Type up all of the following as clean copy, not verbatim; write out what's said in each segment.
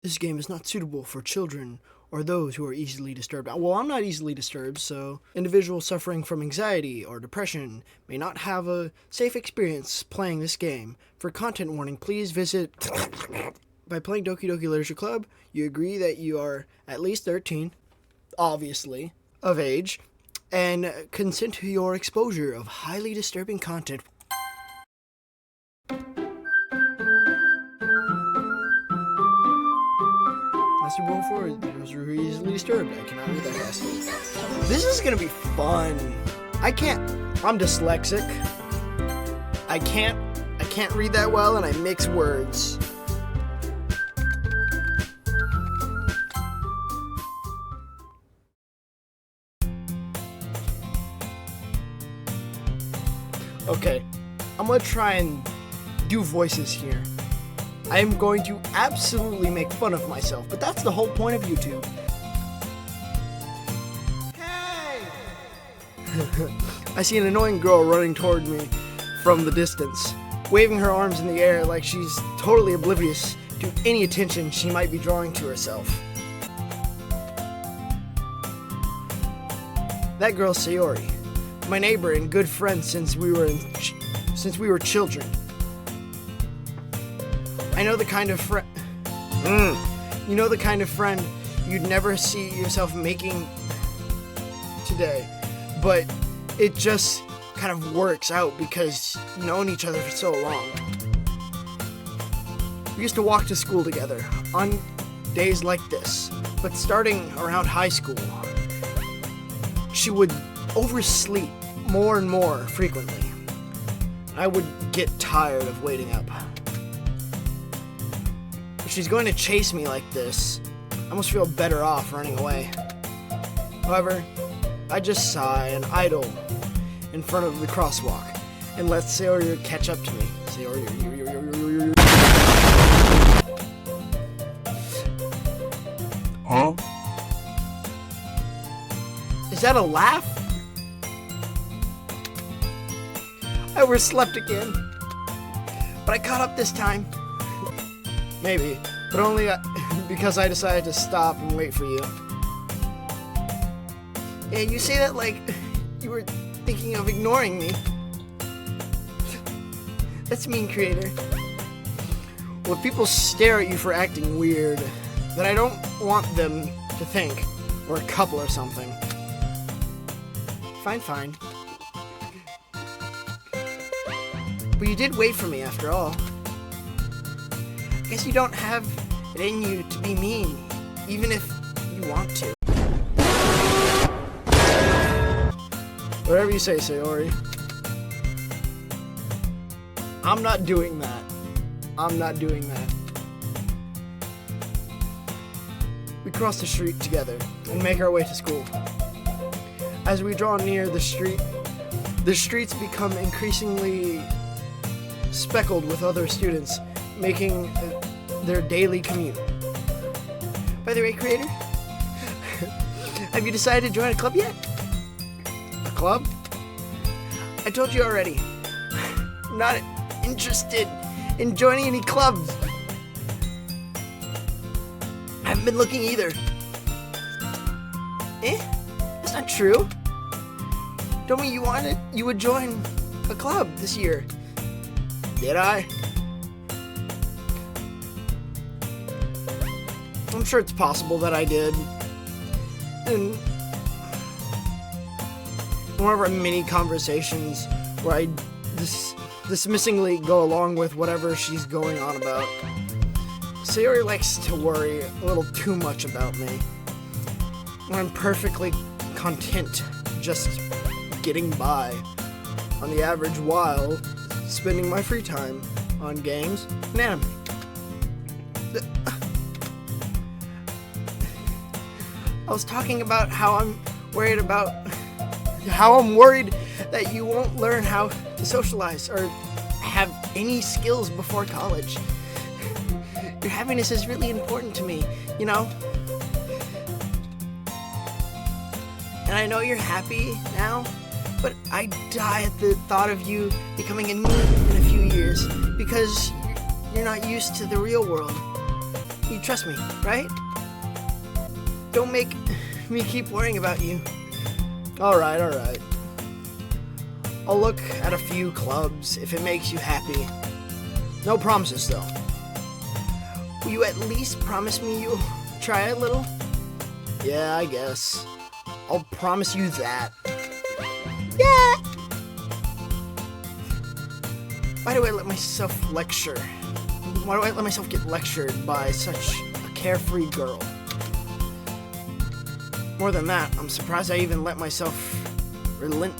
This game is not suitable for children or those who are easily disturbed. Well, I'm not easily disturbed, so individuals suffering from anxiety or depression may not have a safe experience playing this game. For content warning, please visit... By playing Doki Doki Literature Club, you agree that you are at least 13, obviously, of age, and consent to your exposure of highly disturbing content. That's your rule for those who are easily disturbed. I cannot read that fast. This is gonna be fun. I'm dyslexic. I can't read that well, and I mix words. Okay, I'm gonna try and do voices here. I am going to absolutely make fun of myself, but that's the whole point of YouTube. Hey! I see an annoying girl running toward me from the distance, waving her arms in the air like she's totally oblivious to any attention she might be drawing to herself. That girl's Sayori, my neighbor and good friend since we were children. I know the kind of friend. You know the kind of friend you'd never see yourself making today, but it just kind of works out because you've known each other for so long. We used to walk to school together on days like this, but starting around high school, she would oversleep more and more frequently. I would get tired of waiting up. If she's going to chase me like this, I almost feel better off running away. However, I just sigh and idle in front of the crosswalk and let Sayori catch up to me. Sayori. Huh? Is that a laugh? I overslept again, but I caught up this time. Maybe, but only because I decided to stop and wait for you. And you say that like you were thinking of ignoring me. That's mean, creator. Well, if people stare at you for acting weird, then I don't want them to think we're a couple or something. Fine. But you did wait for me after all. I guess you don't have it in you to be mean, even if you want to. Whatever you say, Sayori. I'm not doing that. We cross the street together and make our way to school. As we draw near the streets become increasingly speckled with other students making their daily commute. By the way, creator, have you decided to join a club yet? A club? I told you already. I'm not interested in joining any clubs. I haven't been looking either. That's not true. Told me you would join a club this year. Did I? I'm sure it's possible that I did. And one of our mini conversations where I dismissingly go along with whatever she's going on about. Sayori likes to worry a little too much about me. When I'm perfectly content just getting by on the average while spending my free time on games and anime. I was talking about how I'm worried that you won't learn how to socialize or have any skills before college. Your happiness is really important to me, you know? And I know you're happy now, but I die at the thought of you becoming a NEET in a few years because you're not used to the real world. You trust me, right? Don't make me keep worrying about you. Alright. I'll look at a few clubs if it makes you happy. No promises, though. Will you at least promise me you'll try a little? Yeah, I guess. I'll promise you that. Yeah! Why do I let myself lecture? Why do I let myself get lectured by such a carefree girl? More than that, I'm surprised I even let myself relent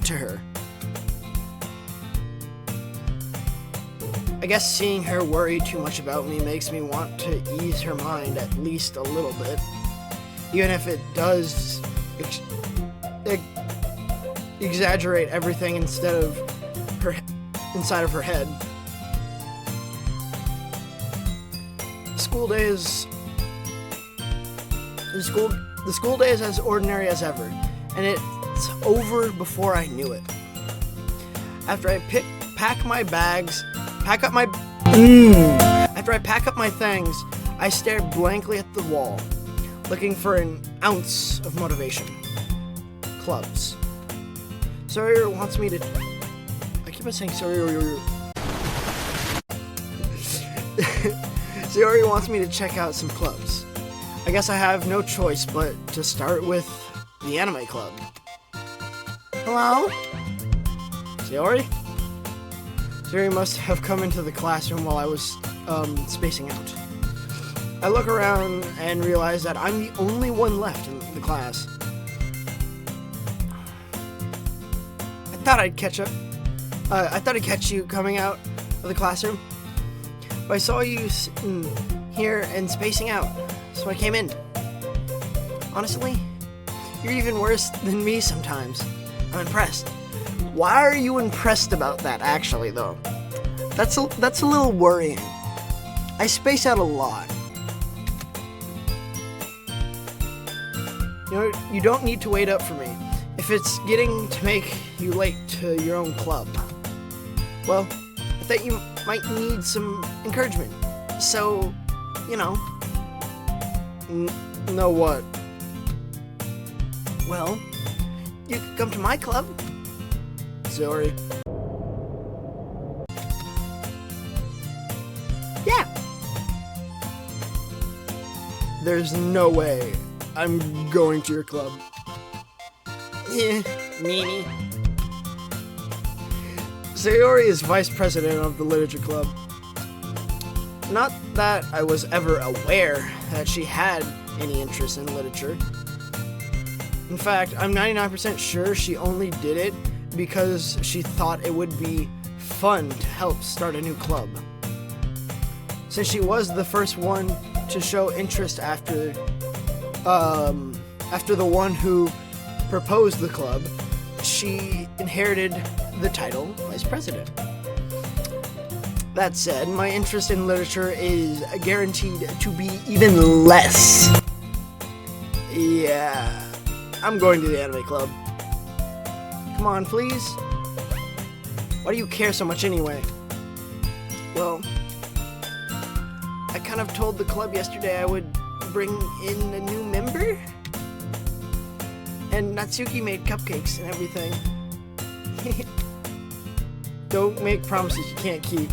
to her. I guess seeing her worry too much about me makes me want to ease her mind at least a little bit. Even if it does exaggerate everything inside of her head. The school day is as ordinary as ever, and it's over before I knew it. After I pack up my things, I stare blankly at the wall, looking for an ounce of motivation. Clubs. Sawyer wants me to... I keep on saying Sawyer. Sawyer wants me to check out some clubs. I guess I have no choice but to start with the anime club. Hello? Sayori? Sayori must have come into the classroom while I was spacing out. I look around and realize that I'm the only one left in the class. I thought I'd catch you coming out of the classroom, but I saw you sitting here and spacing out, so I came in. Honestly, you're even worse than me sometimes. I'm impressed. Why are you impressed about that, actually, though? That's a little worrying. I space out a lot. You know, you don't need to wait up for me if it's getting to make you late to your own club. Well, I thought you might need some encouragement. So, you know. Know what? Well, you could come to my club. Sorry. Yeah. There's no way I'm going to your club. Yeah, meanie. Sayori is vice president of the literature club. Not that I was ever aware that she had any interest in literature. In fact, I'm 99% sure she only did it because she thought it would be fun to help start a new club. Since she was the first one to show interest after the one who proposed the club, she inherited the title vice president. That said, my interest in literature is guaranteed to be even less. Yeah, I'm going to the anime club. Come on, please. Why do you care so much anyway? Well, I kind of told the club yesterday I would bring in a new member. And Natsuki made cupcakes and everything. Don't make promises you can't keep.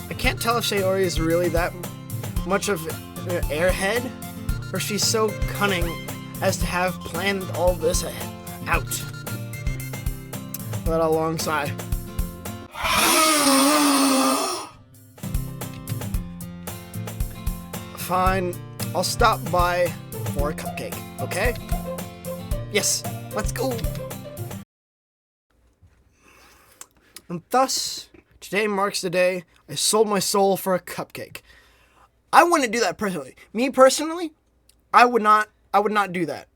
I can't tell if Sayori is really that much of an airhead, or she's so cunning as to have planned all this out. Let out a long sigh. Fine, I'll stop by for a cupcake, okay? Yes, let's go! And thus, today marks the day I sold my soul for a cupcake. I wouldn't do that personally. Me personally, I would not do that.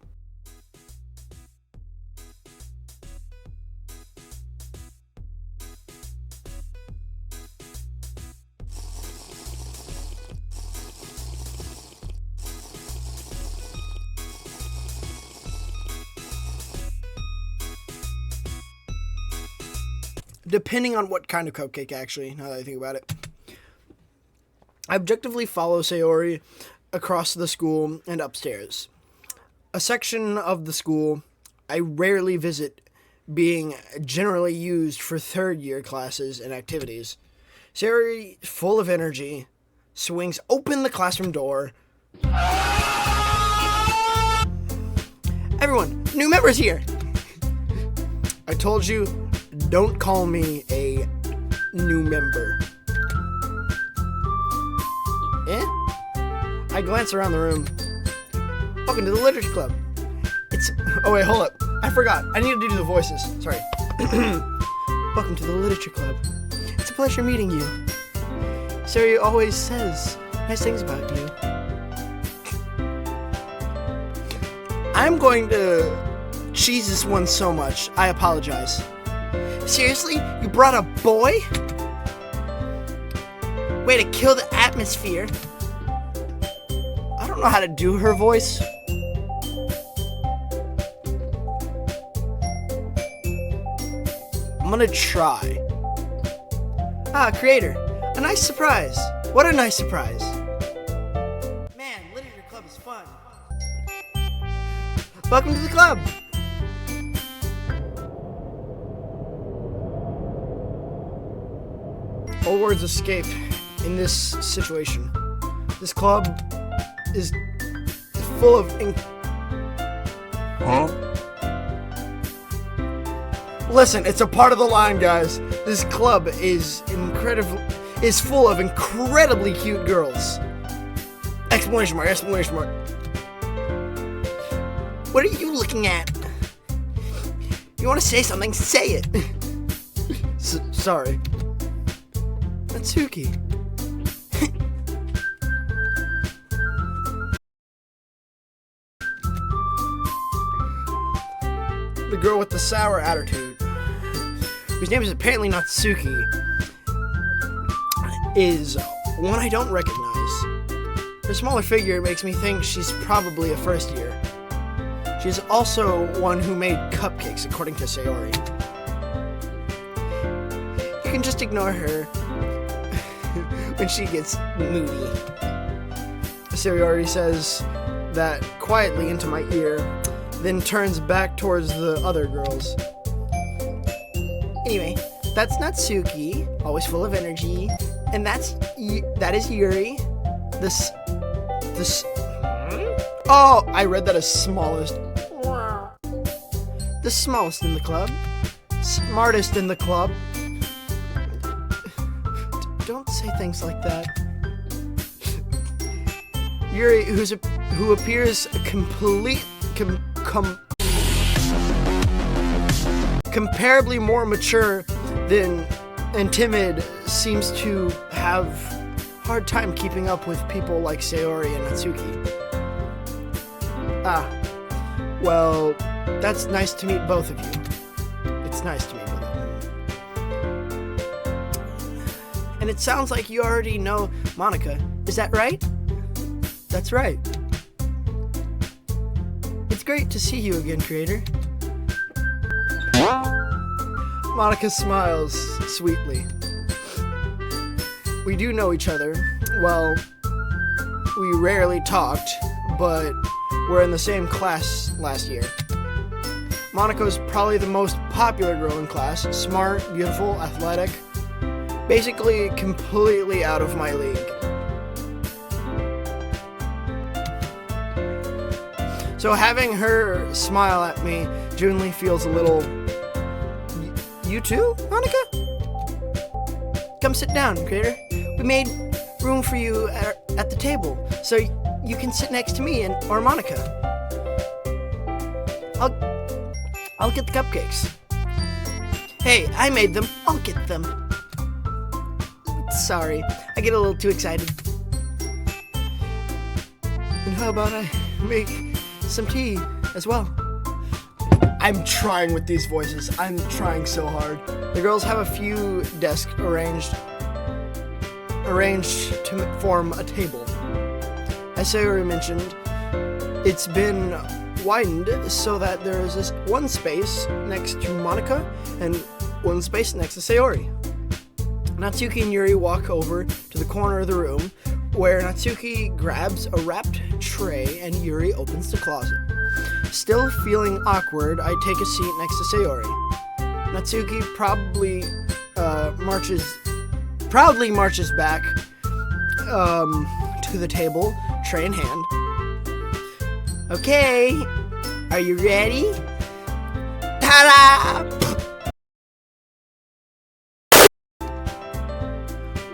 depending on what kind of cupcake, actually, now that I think about it. I objectively follow Sayori across the school and upstairs. A section of the school I rarely visit, being generally used for third-year classes and activities. Sayori, full of energy, swings open the classroom door. Everyone, new members here! I told you, don't call me a new member. I glance around the room. Welcome to the Literature Club. Oh wait, hold up. I forgot. I needed to do the voices. Sorry. Welcome to the Literature Club. It's a pleasure meeting you. Sayori always says nice things about you. I'm going to cheese this one so much. I apologize. Seriously? You brought a boy? Way to kill the atmosphere. I don't know how to do her voice. I'm gonna try. Creator. A nice surprise. What a nice surprise. Man, Literature Club is fun. Welcome to the club. All words escape in this situation. This club is full of Listen, it's a part of the line, guys. This club is full of incredibly cute girls. Exclamation mark, exclamation mark. What are you looking at? You want to say something? Say it. Sorry. Natsuki. The girl with the sour attitude, whose name is apparently Natsuki, is one I don't recognize. Her smaller figure makes me think she's probably a first year. She's also one who made cupcakes, according to Sayori. You can just ignore her when she gets moody. Sayori says that quietly into my ear, then turns back towards the other girls. Anyway, that's Natsuki, always full of energy, and that is Yuri. Oh, I read that as smallest. The smallest in the club, smartest in the club. Don't say things like that. Yuri, who appears comparably more mature and timid, seems to have hard time keeping up with people like Sayori and Natsuki. Well, that's nice to meet both of you. It's nice to meet both of you. And it sounds like you already know Monica. Is that right? That's right. It's great to see you again, Creator. Monica smiles sweetly. We do know each other. Well, we rarely talked, but we're in the same class last year. Monica's probably the most popular girl in class. Smart, beautiful, athletic. Basically, completely out of my league. So having her smile at me genuinely feels a little... You too, Monica? Come sit down, Creator. We made room for you at the table, so you can sit next to me or Monica. I'll get the cupcakes. Hey, I made them. I'll get them. Sorry, I get a little too excited. And how about I make some tea as well? I'm trying with these voices. I'm trying so hard. The girls have a few desks arranged to form a table. As Sayori mentioned, it's been widened so that there is this one space next to Monica and one space next to Sayori. Natsuki and Yuri walk over to the corner of the room where Natsuki grabs a wrapped tray and Yuri opens the closet. Still feeling awkward, I take a seat next to Sayori. Natsuki proudly marches back to the table, tray in hand. Okay, are you ready? Ta-da!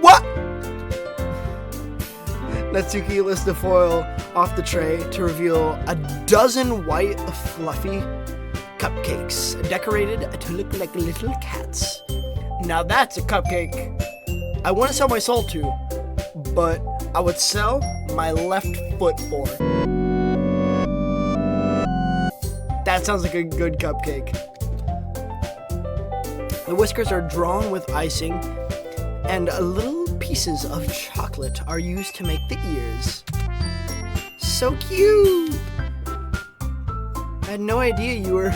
What? Natsuki lifts the foil off the tray to reveal a dozen white, fluffy cupcakes decorated to look like little cats. Now that's a cupcake I wouldn't sell my soul to, but I would sell my left foot for. That sounds like a good cupcake. The whiskers are drawn with icing, and little pieces of chocolate are used to make the ears. So cute! I had no idea you were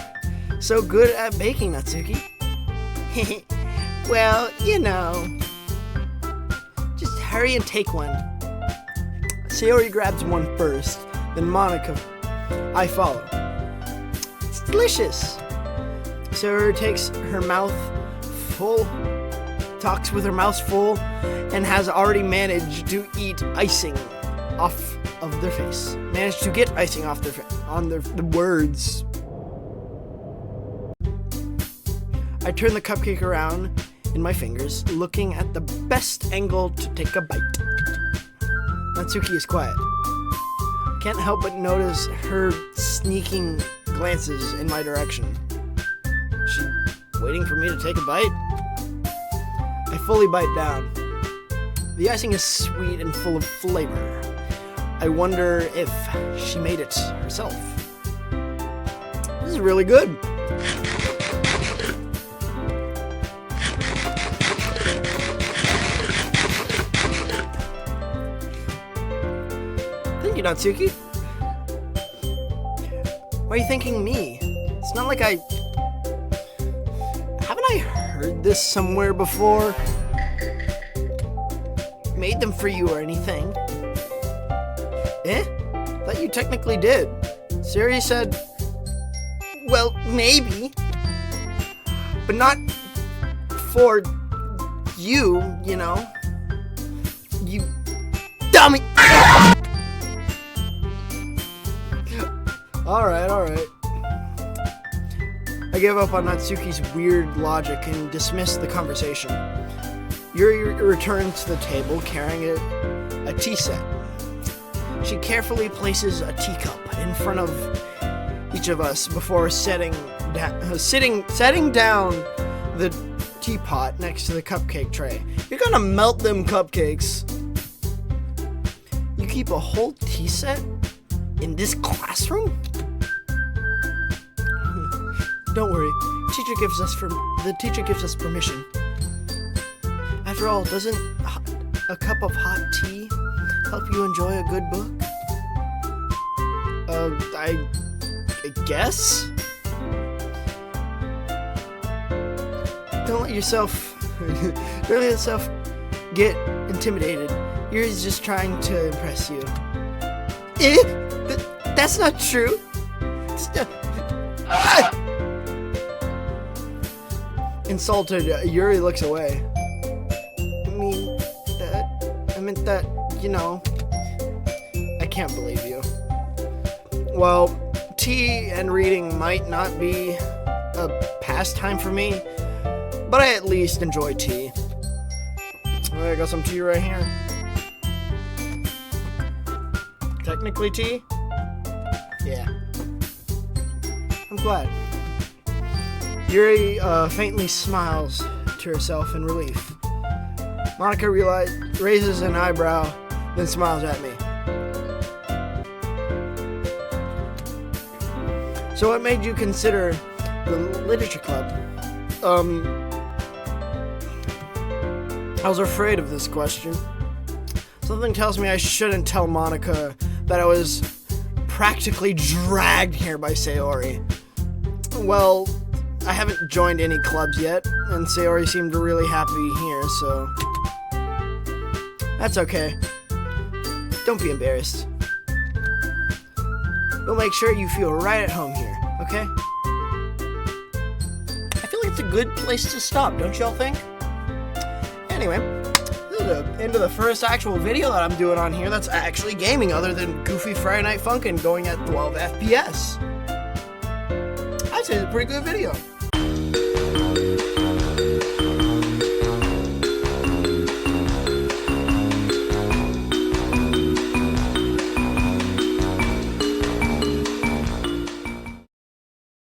so good at baking, Natsuki. Well, you know. Just hurry and take one. Sayori grabs one first, then Monica. I follow. It's delicious. Sayori takes her mouth full, talks with her mouth full, and has already managed to eat icing off of their face. Managed to get icing off their on the words. I turn the cupcake around in my fingers, looking at the best angle to take a bite. Natsuki is quiet. Can't help but notice her sneaking glances in my direction. She waiting for me to take a bite? I fully bite down. The icing is sweet and full of flavor. I wonder if she made it herself. This is really good. Thank you, Natsuki. Why are you thanking me? It's not like I... Haven't I heard this somewhere before? Made them for you or anything. Thought you technically did. Siri said, well, maybe. But not for you, you know. You dummy! Alright. I give up on Natsuki's weird logic and dismiss the conversation. Yuri returns to the table carrying a tea set. She carefully places a teacup in front of each of us before setting down the teapot next to the cupcake tray. You're gonna melt them cupcakes. You keep a whole tea set in this classroom? Don't worry, the teacher gives us permission. After all, doesn't a cup of hot tea help you enjoy a good book? I guess? Don't let yourself get intimidated. Yuri's just trying to impress you. That's not true. Insulted, Yuri looks away. I meant that, you know, I can't believe you. Well, tea and reading might not be a pastime for me, but I at least enjoy tea. I got some tea right here. Technically tea? Yeah. I'm glad. Yuri faintly smiles to herself in relief. Monica raises an eyebrow, then smiles at me. So what made you consider the literature club? I was afraid of this question. Something tells me I shouldn't tell Monica that I was practically dragged here by Sayori. Well, I haven't joined any clubs yet, and Sayori seemed really happy here, so that's okay. Don't be embarrassed. We'll make sure you feel right at home here, okay? I feel like it's a good place to stop, don't y'all think? Anyway, this is the end of the first actual video that I'm doing on here that's actually gaming, other than Goofy Friday Night Funkin' going at 12 FPS. I'd say it's a pretty good video.